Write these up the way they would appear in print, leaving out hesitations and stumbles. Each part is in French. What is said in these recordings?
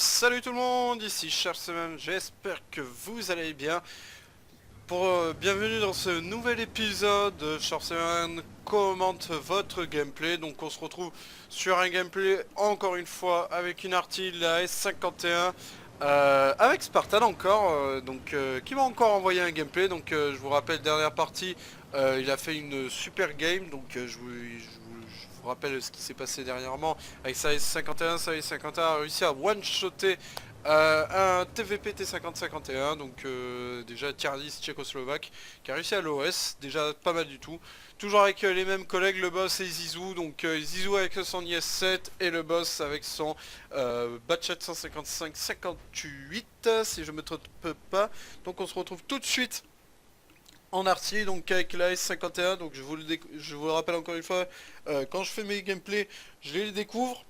Salut tout le monde, ici Charles, j'espère que vous allez bien. Bienvenue dans ce nouvel épisode de Charles commente votre gameplay. Donc on se retrouve sur un gameplay encore une fois avec une artille, la S51, avec Spartan encore, qui m'a encore envoyé un gameplay. Donc je vous rappelle, dernière partie, il a fait une super game, donc je vous rappelle ce qui s'est passé dernièrement avec sa S51. Sa S51 a réussi à one-shotter un TVP T5051, donc déjà tier 10 tchécoslovaque, qui a réussi à l'OS, déjà pas mal du tout. Toujours avec les mêmes collègues, le boss et Zizou, donc Zizou avec son IS-7 et le boss avec son Batchet 155-58, si je me trompe pas. Donc on se retrouve tout de suite en artillerie, donc avec la S51. Donc je vous le rappelle encore une fois, quand je fais mes gameplays, je les découvre.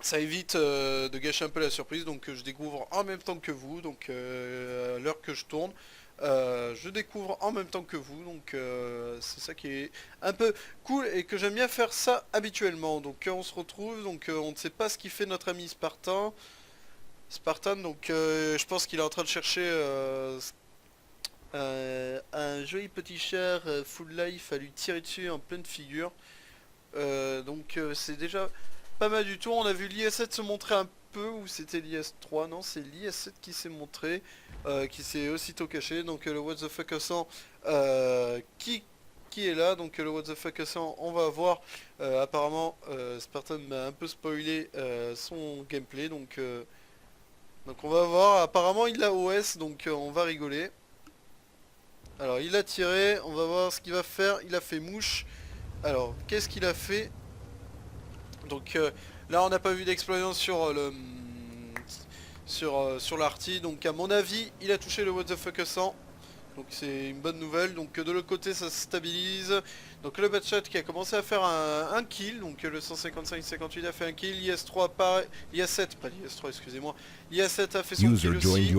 Ça évite de gâcher un peu la surprise, donc je découvre en même temps que vous, donc à l'heure que je tourne, je découvre en même temps que vous, donc c'est ça qui est un peu cool et que j'aime bien faire ça habituellement. Donc on se retrouve, donc on ne sait pas ce qu'il fait notre ami Spartan. Donc je pense qu'il est en train de chercher un joli petit char full life à lui tirer dessus en pleine figure. C'est déjà pas mal du tout. On a vu l'IS-7 se montrer un peu, ou c'était l'IS-3, non c'est l'IS-7 qui s'est montré, qui s'est aussitôt caché. Donc le what the fuck 100 qui est là. Donc le what the fuck 100, on va voir. Apparemment Spartan m'a un peu spoilé son gameplay, donc on va voir. Apparemment il a OS, donc on va rigoler. Alors il a tiré, on va voir ce qu'il va faire. Il a fait mouche. Alors qu'est-ce qu'il a fait? Donc là on n'a pas vu d'explosion sur le sur l'arty, donc à mon avis il a touché le what the fuck 100, donc c'est une bonne nouvelle. Donc de l'autre côté ça se stabilise. Donc le Batchat qui a commencé à faire un kill, donc le 155-58 a fait un kill, l'IS3 pareil, l'IS7, pas l'IS3 excusez-moi, l'IS7 a fait son kill aussi.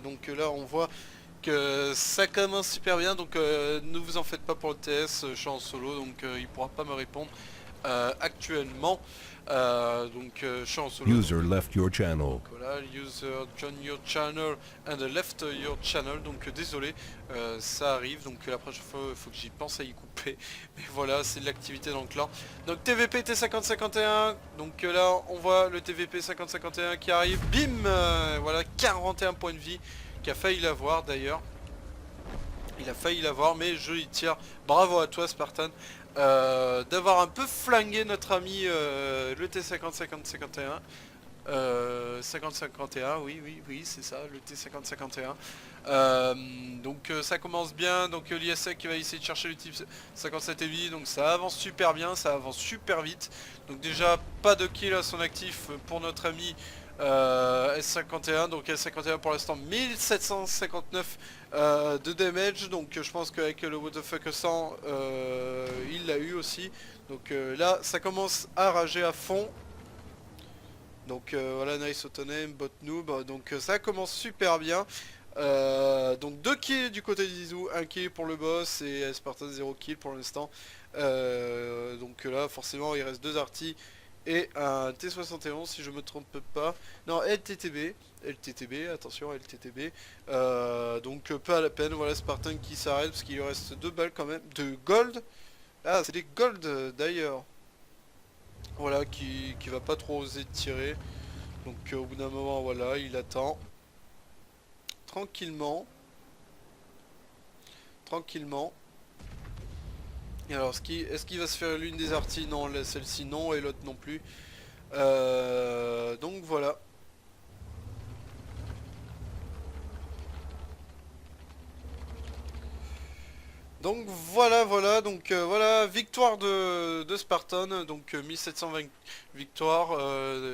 Donc là on voit que ça commence super bien, donc ne vous en faites pas pour le TS, je suis en solo, donc il pourra pas me répondre actuellement. Je suis en solo. User left your channel. Donc, voilà, user join your channel and left your channel. Donc désolé, ça arrive. Donc la prochaine fois, il faut que j'y pense à y couper. Mais voilà, c'est de l'activité dans le clan. Donc TVP T5051. Donc là, on voit le TVP 5051 qui arrive. Bim, voilà, 41 points de vie. Qui a failli l'avoir d'ailleurs. Il a failli l'avoir, mais je y tire. Bravo à toi Spartan, d'avoir un peu flingué notre ami le T50-50-51. 50-51, oui, c'est ça, le T50-51. Ça commence bien, donc l'ISA qui va essayer de chercher le type 57 heavy, donc ça avance super bien, ça avance super vite. Donc déjà, pas de kill à son actif pour notre ami S51, donc S51 pour l'instant 1759 de damage, donc je pense qu'avec le what the fuck 100 il l'a eu aussi. Donc là ça commence à rager à fond. Donc voilà, nice autonome, bot noob, donc ça commence super bien. Donc 2 kills du côté de Zizou, 1 kill pour le boss et Spartan 0 kill pour l'instant. Donc là forcément il reste 2 artis et un T71 si je me trompe pas. Non, LTTB, attention LTTB. Donc pas la peine, voilà Spartan qui s'arrête parce qu'il lui reste 2 balles quand même. De gold. Ah c'est des gold d'ailleurs. Voilà, qui va pas trop oser tirer. Donc au bout d'un moment, voilà, il attend. Tranquillement. Tranquillement. Et alors, est-ce qu'il va se faire l'une des arties? Non, celle-ci non, et l'autre non plus. Donc voilà. Donc voilà, victoire de Spartan, donc 1720 victoires,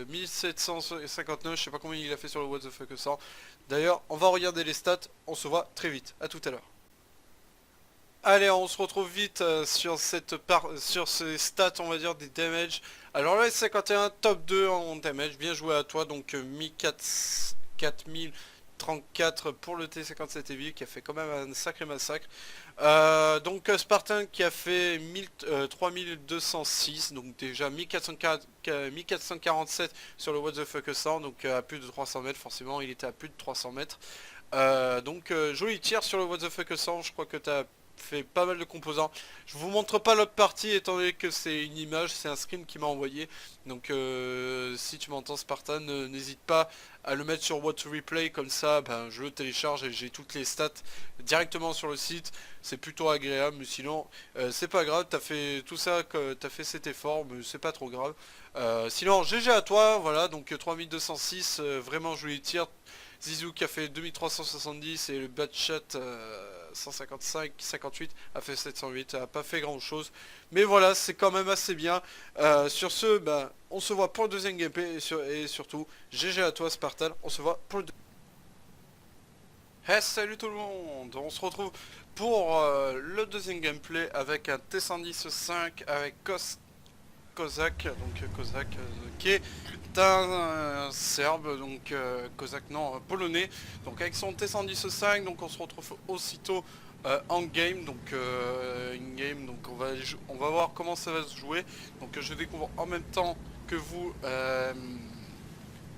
1759, je sais pas combien il a fait sur le what the fuck 100. D'ailleurs, on va regarder les stats, on se voit très vite, à tout à l'heure. Allez, on se retrouve vite sur ces stats, on va dire, des damage. Alors là, 51 top 2 en damage, bien joué à toi, donc 4000 34 pour le T57 Heavy qui a fait quand même un sacré massacre. Donc Spartan qui a fait 3206, donc déjà 1447 sur le What the Fuck 100, donc à plus de 300 mètres, forcément il était à plus de 300 mètres. Joli tir sur le What the Fuck 100, je crois que tu as fait pas mal de composants. Je vous montre pas l'autre partie étant donné que c'est une image, c'est un screen qui m'a envoyé. Donc si tu m'entends Spartan, n'hésite pas à le mettre sur What to Replay, comme ça ben, je le télécharge et j'ai toutes les stats directement sur le site. C'est plutôt agréable, mais sinon c'est pas grave, t'as fait tout ça, t'as fait cet effort, mais c'est pas trop grave. Sinon GG à toi, voilà, donc 3206, vraiment joli tir. Zizou qui a fait 2370 et le Batchat 155-58 a fait 708, a pas fait grand chose. Mais voilà, c'est quand même assez bien. Sur ce, ben, on se voit pour le deuxième gameplay et surtout, GG à toi Spartan, on se voit pour le deuxième. Hey, salut tout le monde, on se retrouve pour le deuxième gameplay avec un T110-5 avec Kozak, donc Kozak qui est un Serbe, donc Kozak non, polonais, donc avec son T110-5, donc on se retrouve aussitôt en game, donc in game, donc on va voir comment ça va se jouer, donc je découvre en même temps que vous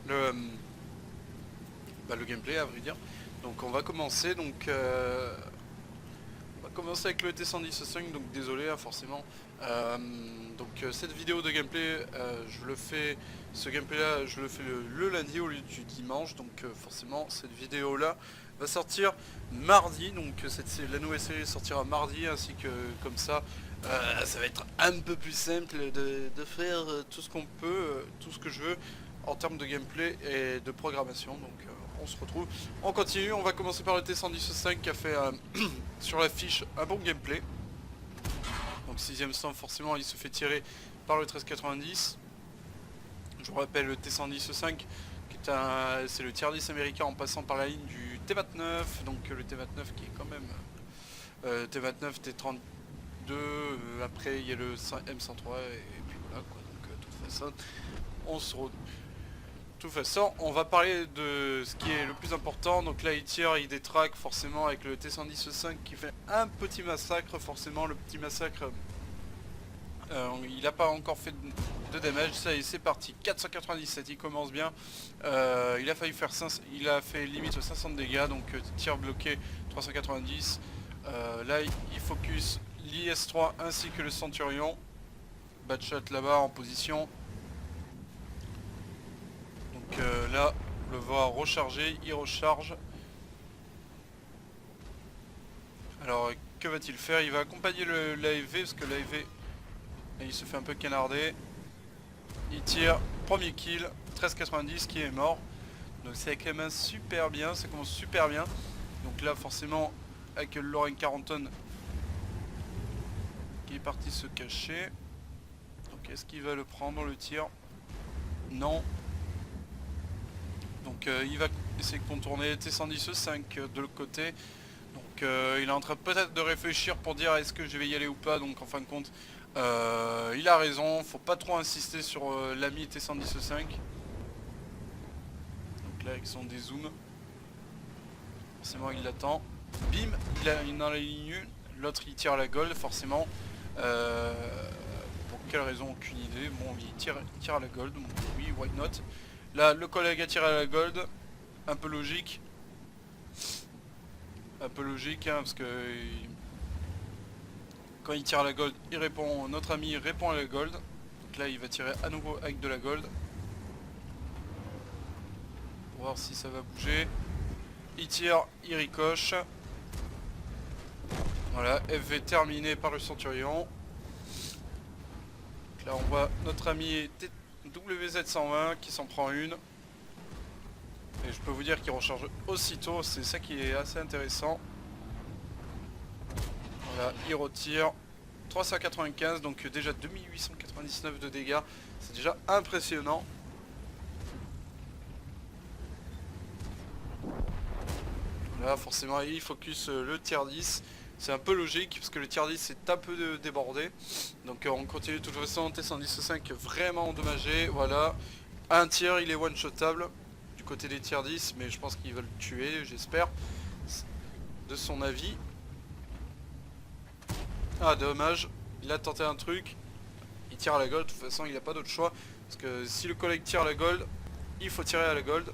le, le gameplay à vrai dire. Donc on va commencer, donc commencer avec le T110-5, donc désolé hein, forcément. Cette vidéo de gameplay, ce gameplay là je le fais le lundi au lieu du dimanche, donc forcément cette vidéo là va sortir mardi, donc la nouvelle série sortira mardi, ainsi que comme ça ça va être un peu plus simple de faire tout ce qu'on peut, tout ce que je veux en termes de gameplay et de programmation. Donc on se retrouve, on continue, on va commencer par le T110-5 qui a fait sur la fiche un bon gameplay. Donc 6ème stand, forcément il se fait tirer par le 1390. Je vous rappelle le T110-5 qui est c'est le tier 10 américain en passant par la ligne du T29. Donc le T29 qui est quand même T29, T32, après il y a le M103 et puis voilà quoi. Donc de toute façon on se retrouve. De toute façon, on va parler de ce qui est le plus important. Donc là, il tire, il détraque forcément avec le T110-5 qui fait un petit massacre. Forcément, le petit massacre, il n'a pas encore fait de damage. Ça y est, c'est parti. 497, il commence bien. Il a failli faire 5, il a fait limite 500 de dégâts. Donc tir bloqué 390. Là, il focus l'IS-3 ainsi que le Centurion. Batshot là-bas en position. Donc là, on le voit recharger, il recharge. Alors que va-t-il faire? Il va accompagner l'AFV parce que l'AFV il se fait un peu canarder. Il tire, premier kill, 1390 qui est mort. Donc c'est avec les mains super bien, ça commence super bien. Donc là forcément avec le Lorraine 40 tonnes qui est parti se cacher. Donc est-ce qu'il va le prendre le tir? Non. Donc il va essayer de contourner T110-5 de l'autre côté. Donc il est en train peut-être de réfléchir pour dire est-ce que je vais y aller ou pas. Donc en fin de compte il a raison, faut pas trop insister sur l'ami T110-5. Donc là avec son dézoom, forcément il l'attend. Bim, il est dans la ligne 1, l'autre il tire à la gold forcément. Pour quelle raison, aucune idée. Bon il tire à la gold, donc oui why not. Là le collègue a tiré à la gold, un peu logique. Un peu logique hein, parce que quand il tire à la gold, il répond, notre ami répond à la gold. Donc là il va tirer à nouveau avec de la gold. Pour voir si ça va bouger. Il tire, il ricoche. Voilà, FV terminé par le Centurion. Donc là on voit notre ami WZ120 qui s'en prend une. Et je peux vous dire qu'il recharge aussitôt, c'est ça qui est assez intéressant. Voilà, il retire 395, donc déjà 2899 de dégâts, c'est déjà impressionnant. Là forcément il focus le tier 10, c'est un peu logique parce que le tier 10 est un peu débordé. Donc on continue de toute façon, T110-5 vraiment endommagé, voilà. Un tir, il est one-shotable. Du côté des tiers 10, mais je pense qu'il va le tuer, j'espère, de son avis. Ah dommage, il a tenté un truc, il tire à la gold, de toute façon il n'a pas d'autre choix, parce que si le collègue tire à la gold, il faut tirer à la gold.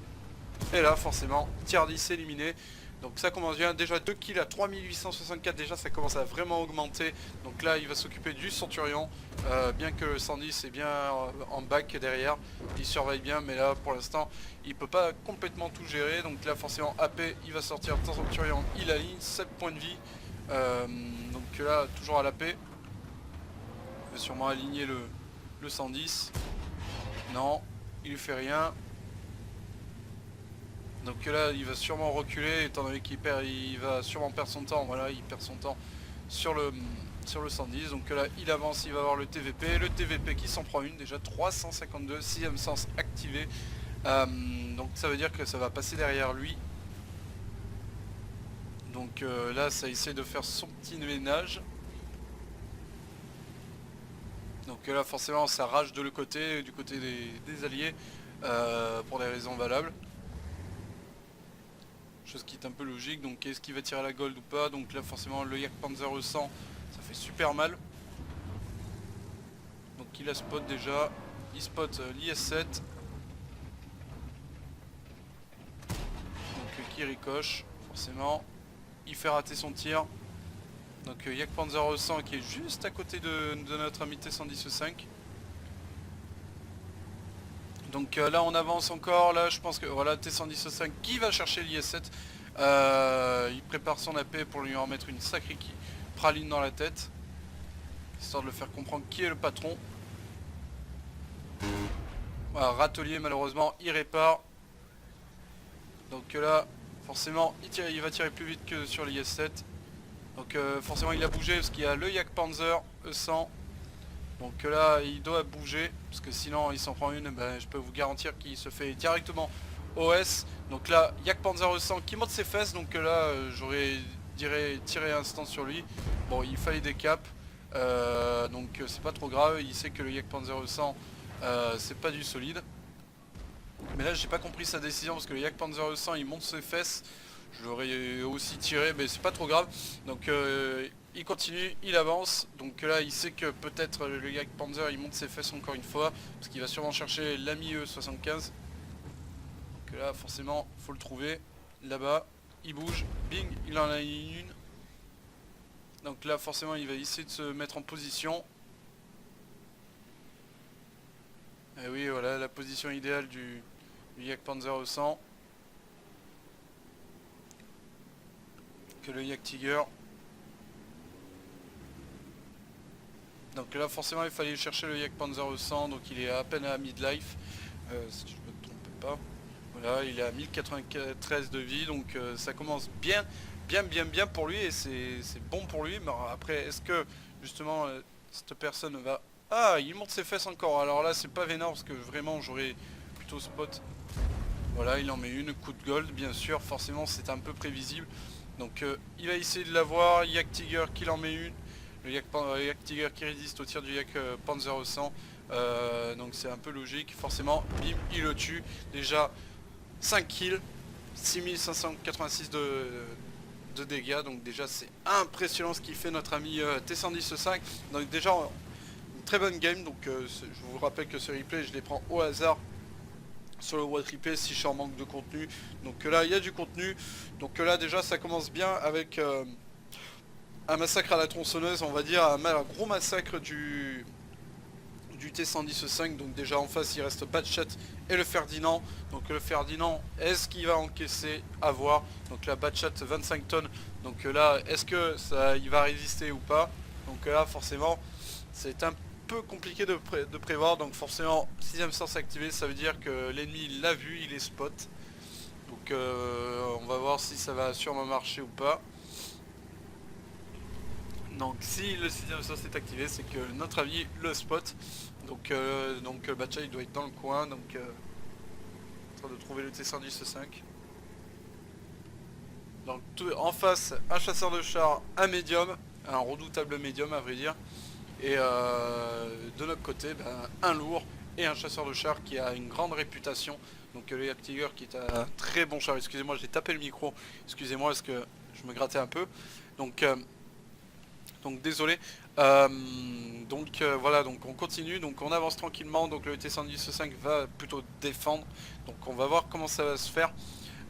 Et là forcément, tiers 10 éliminé. Donc ça commence bien, déjà 2 kills à 3864, déjà ça commence à vraiment augmenter. Donc là il va s'occuper du Centurion, bien que le 110 est bien en back derrière, il surveille bien, mais là pour l'instant il peut pas complètement tout gérer. Donc là forcément AP il va sortir de Centurion, il aligne 7 points de vie. Donc là toujours à l'AP, il va sûrement aligner le 110. Non, il lui fait rien. Donc là il va sûrement reculer étant donné qu'il perd, il va sûrement perdre son temps. Voilà, il perd son temps sur le 110. Donc là il avance, il va avoir le TVP qui s'en prend une, déjà 352, 6ème sens activé. Donc ça veut dire que ça va passer derrière lui. Donc là ça essaie de faire son petit ménage. Donc là forcément ça rage de le côté, du côté des alliés, pour des raisons valables. Chose qui est un peu logique. Donc est-ce qu'il va tirer la gold ou pas? Donc là forcément le Jagdpanzer E100 ça fait super mal. Donc il a spot déjà, il spot l'IS-7. Donc qui ricoche forcément, il fait rater son tir. Donc Jagdpanzer E100 qui est juste à côté de notre ami T110E5. Donc là on avance encore, là je pense que voilà T110E5 qui va chercher l'IS-7. Il prépare son AP pour lui en mettre une sacrée praline dans la tête, histoire de le faire comprendre qui est le patron. Voilà, râtelier malheureusement il répare. Donc là forcément il va tirer plus vite que sur l'IS-7. Donc forcément il a bougé parce qu'il y a le Jagdpanzer E100. Donc là il doit bouger parce que sinon il s'en prend une, ben, je peux vous garantir qu'il se fait directement OS. Donc là Jagdpanzer E100 qui monte ses fesses. Donc là j'aurais tiré instant sur lui. Bon il fallait des caps, donc c'est pas trop grave. Il sait que le Jagdpanzer E100 c'est pas du solide. Mais là j'ai pas compris sa décision parce que le Jagdpanzer E100 il monte ses fesses. Je l'aurais aussi tiré mais c'est pas trop grave. Donc il continue, il avance. Donc là il sait que peut-être le Jagdpanzer il monte ses fesses encore une fois, parce qu'il va sûrement chercher l'ami E75. Donc là forcément faut le trouver. Là-bas il bouge, bing, il en a une. Donc là forcément il va essayer de se mettre en position. Et oui voilà la position idéale du Jagdpanzer E100. Que le Jagdtiger. Donc là forcément il fallait chercher le Jagdpanzer E100, donc il est à peine à midlife, si je ne me trompe pas. Voilà, il est à 1093 de vie, donc ça commence bien pour lui et c'est bon pour lui. Mais après est-ce que justement cette personne va... Ah, il monte ses fesses encore, alors là c'est pas vénère parce que vraiment j'aurais plutôt spot. Voilà, il en met une, coup de gold bien sûr, forcément c'est un peu prévisible. Donc il va essayer de l'avoir, Jagdtiger qui en met une. Le Jagdtiger qui résiste au tir du Jagdpanzer E100. Donc c'est un peu logique, forcément, bim, il le tue. Déjà 5 kills, 6586 de dégâts. Donc déjà c'est impressionnant ce qu'il fait notre ami T110E5. Donc déjà une très bonne game. Donc je vous rappelle que ce replay je les prends au hasard sur le World Replay si je suis en manque de contenu. Donc là il y a du contenu. Donc là déjà ça commence bien avec un massacre à la tronçonneuse, on va dire, un gros massacre du T110E5. Donc déjà en face il reste Batchat et le Ferdinand. Donc le Ferdinand, est-ce qu'il va encaisser? À voir. Donc là Batchat 25 tonnes. Donc là est-ce que ça il va résister ou pas? Donc là forcément c'est un peu compliqué de prévoir. Donc forcément 6ème sens activé, ça veut dire que l'ennemi l'a vu, il est spot. Donc on va voir si ça va sûrement marcher ou pas. Donc si le 6ème sens est activé, c'est que notre ami le spot. Donc Batcha il doit être dans le coin. Donc en train de trouver le T110E5. Donc en face un chasseur de char, un médium, un redoutable médium à vrai dire. Et de notre côté un lourd et un chasseur de char qui a une grande réputation Donc le Yak Tiger qui est un très bon char. Excusez-moi, j'ai tapé le micro. Excusez-moi, est-ce que je me grattais un peu. Donc, désolé. Voilà, donc on continue, donc on avance tranquillement. Donc le T110-5 va plutôt défendre. Donc on va voir comment ça va se faire.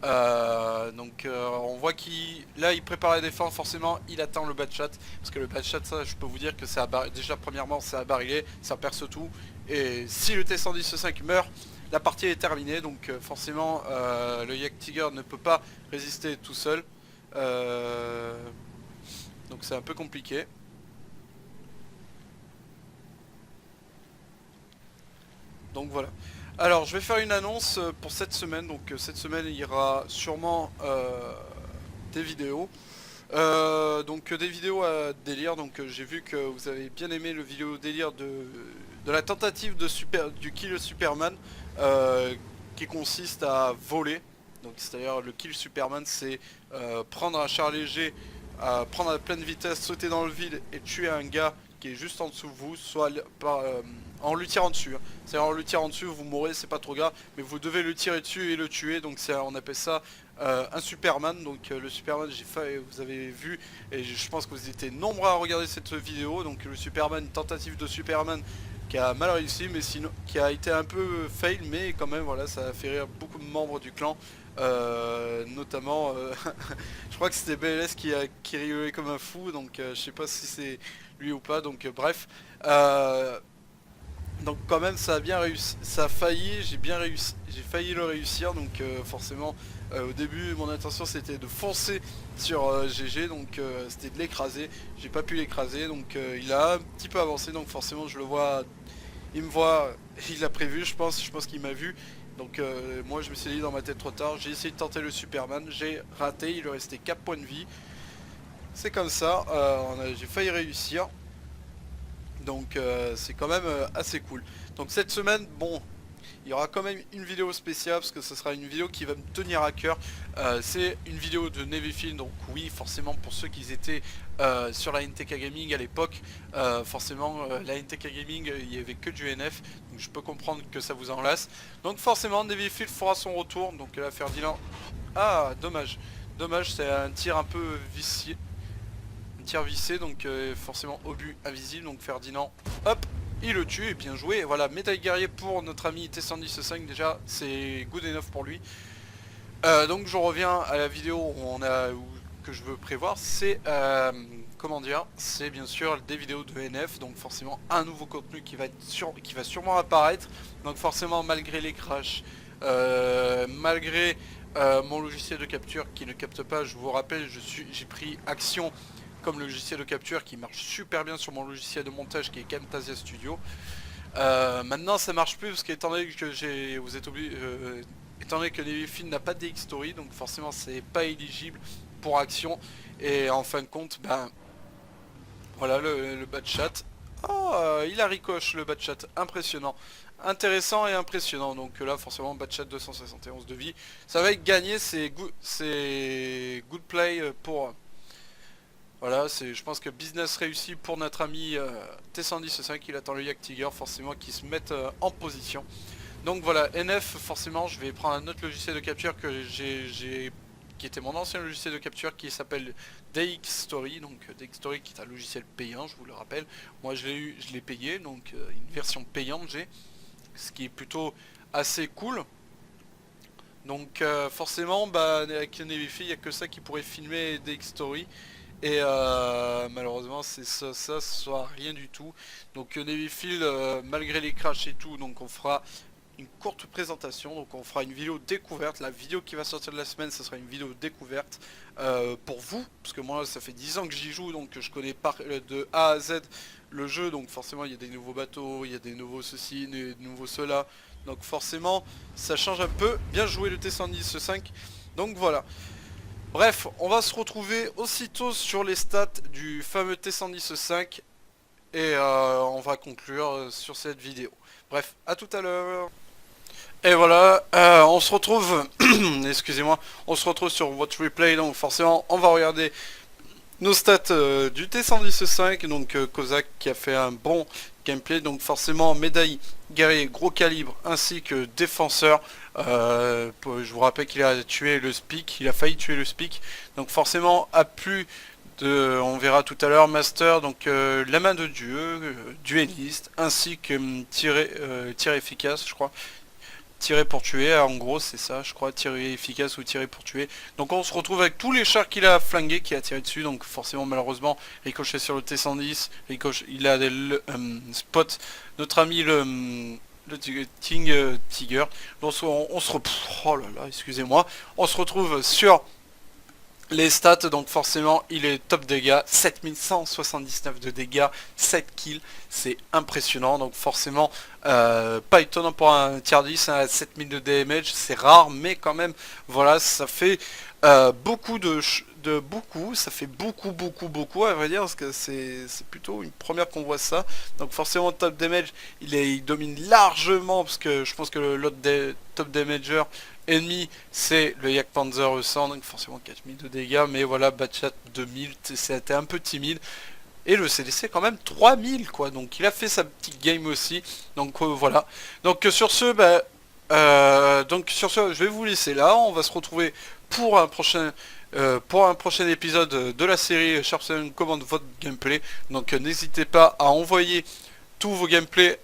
On voit qu'il là il prépare la défense, forcément il attend le bad shot, parce que le bad shot, ça je peux vous dire que ça déjà premièrement c'est à barillet, ça perce tout, et si le T110-5 meurt, la partie est terminée. Donc forcément le Yak Tiger ne peut pas résister tout seul, donc c'est un peu compliqué. Donc voilà. Alors je vais faire une annonce pour cette semaine. Donc cette semaine il y aura sûrement des vidéos. Des vidéos à délire. Donc j'ai vu que vous avez bien aimé le vidéo délire de la tentative du kill Superman, qui consiste à voler. Donc c'est-à-dire le kill Superman, c'est prendre un char léger, prendre à pleine vitesse, sauter dans le vide et tuer un gars qui est juste en dessous de vous, soit en lui tirant dessus. C'est-à-dire en lui tirant dessus, vous mourrez, c'est pas trop grave, mais vous devez le tirer dessus et le tuer. Donc on appelle ça un Superman. Donc le Superman, vous avez vu, et je pense que vous étiez nombreux à regarder cette vidéo. Donc le Superman, une tentative de Superman qui a mal réussi, mais sinon qui a été un peu fail, mais quand même voilà, ça a fait rire beaucoup de membres du clan. Notamment je crois que c'était BLS qui rigolait comme un fou. Donc je sais pas si c'est lui ou pas. Donc bref, donc quand même ça a bien réussi, ça a failli, j'ai failli le réussir. Donc forcément au début mon intention c'était de foncer sur GG, donc c'était de l'écraser. J'ai pas pu l'écraser, donc il a un petit peu avancé, donc forcément je le vois, il me voit, il a prévu, je pense qu'il m'a vu. Donc moi je me suis dit dans ma tête trop tard, j'ai essayé de tenter le Superman, j'ai raté, il lui restait 4 points de vie. C'est comme ça, j'ai failli réussir. Donc c'est quand même assez cool. Donc cette semaine, bon, il y aura quand même une vidéo spéciale, parce que ce sera une vidéo qui va me tenir à cœur. C'est une vidéo de Nevyfield. Donc oui, forcément pour ceux qui étaient sur la NTK Gaming à l'époque, forcément la NTK Gaming il n'y avait que du NF, donc je peux comprendre que ça vous enlace. Donc forcément Nevyfield fera son retour. Donc là Ferdinand, ah dommage, c'est un tir un peu vicié, tir vissé, donc forcément au but invisible. Donc Ferdinand, hop, il le tue, et bien joué. Et voilà, médaille guerrier pour notre ami T110-5, déjà c'est good enough pour lui. Donc je reviens à la vidéo que je veux prévoir. C'est comment dire, c'est bien sûr des vidéos de NF. Donc forcément un nouveau contenu qui va sûrement apparaître. Donc forcément malgré les crashs, malgré mon logiciel de capture qui ne capte pas, je vous rappelle, j'ai pris Action comme logiciel de capture qui marche super bien sur mon logiciel de montage qui est Camtasia Studio. Maintenant ça marche plus, parce qu'étant donné que vous êtes obligé, étant donné que Nevyfield n'a pas de DxStory, donc forcément c'est pas éligible pour Action. Et en fin de compte, ben voilà le bad chat. Oh, il a ricoche le bad chat, impressionnant, intéressant et impressionnant. Donc là forcément bad chat 271 de vie, ça va être gagné, c'est good play pour... Voilà, je pense que business réussi pour notre ami T110-5, il attend le Yak Tiger forcément qui se mette en position. Donc voilà, NF forcément je vais prendre un autre logiciel de capture qui était mon ancien logiciel de capture, qui s'appelle DxStory. Donc DxStory qui est un logiciel payant, je vous le rappelle. Moi je l'ai payé, donc une version payante j'ai, ce qui est plutôt assez cool. Donc forcément avec Nevyfield il n'y a que ça qui pourrait filmer DxStory. Et malheureusement c'est ça soit rien du tout. Donc Nevyfield, malgré les crashs et tout, donc on fera une courte présentation. Donc on fera une vidéo découverte. La vidéo qui va sortir de la semaine, ce sera une vidéo découverte pour vous, parce que moi ça fait 10 ans que j'y joue, donc je connais de A à Z le jeu. Donc forcément il y a des nouveaux bateaux, il y a des nouveaux ceci, des nouveaux cela. Donc forcément ça change un peu. Bien joué le T110-5. Donc voilà. Bref, on va se retrouver aussitôt sur les stats du fameux T110-5 et on va conclure sur cette vidéo. Bref, à tout à l'heure. Et voilà, on se retrouve, excusez-moi, on se retrouve sur votre replay. Donc forcément, on va regarder nos stats du T115, donc Kozak qui a fait un bon gameplay, donc forcément médaille, guerrier, gros calibre, ainsi que défenseur. Je vous rappelle qu'il a tué le Speak, il a failli tuer le Speak, donc forcément a plus de, on verra tout à l'heure, Master, donc la main de Dieu, dueliste, ainsi que tir efficace, je crois. Tirer pour tuer, en gros c'est ça, je crois, tirer efficace ou tirer pour tuer. Donc on se retrouve avec tous les chars qu'il a flingués, qu'il a tiré dessus, donc forcément malheureusement, ricochet sur le T110, il a des spot, notre ami le King Tiger. Donc on se retrouve, oh là là, excusez-moi, on se retrouve sur les stats, donc forcément il est top dégâts, 7179 de dégâts, 7 kills, c'est impressionnant, donc forcément pas étonnant pour un tier 10 à 7000 de damage, c'est rare, mais quand même, voilà, ça fait beaucoup ça fait beaucoup à vrai dire, parce que c'est plutôt une première qu'on voit ça, donc forcément top damage, il domine largement, parce que je pense que l'autre top damager ennemi c'est le Yak Panzer 100, donc forcément 4000 de dégâts, mais voilà, Batchat 2000, c'était un peu timide. Et le CDC quand même 3000 quoi, donc il a fait sa petite game aussi, donc voilà. Donc sur ce, je vais vous laisser là, on va se retrouver pour un prochain épisode de la série Sharp 7 commande votre gameplay, donc n'hésitez pas à envoyer tous vos gameplays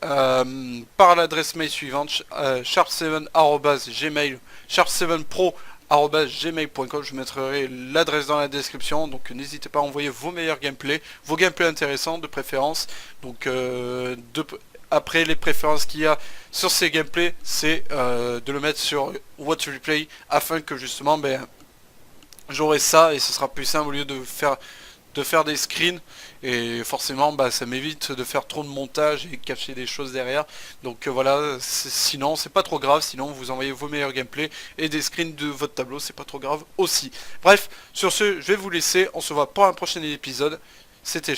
par l'adresse mail suivante, sharp7@gmail, sharp7pro@gmail.com. Je mettrai l'adresse dans la description, donc n'hésitez pas à envoyer vos meilleurs gameplays, vos gameplays intéressants de préférence. Donc après les préférences qu'il y a sur ces gameplays, c'est de le mettre sur Watch Replay afin que justement j'aurai ça et ce sera plus simple au lieu de faire des screens, et forcément ça m'évite de faire trop de montage et cacher des choses derrière. Donc voilà, sinon c'est pas trop grave, sinon vous envoyez vos meilleurs gameplays et des screens de votre tableau, c'est pas trop grave aussi. Bref, sur ce je vais vous laisser, on se voit pour un prochain épisode, c'était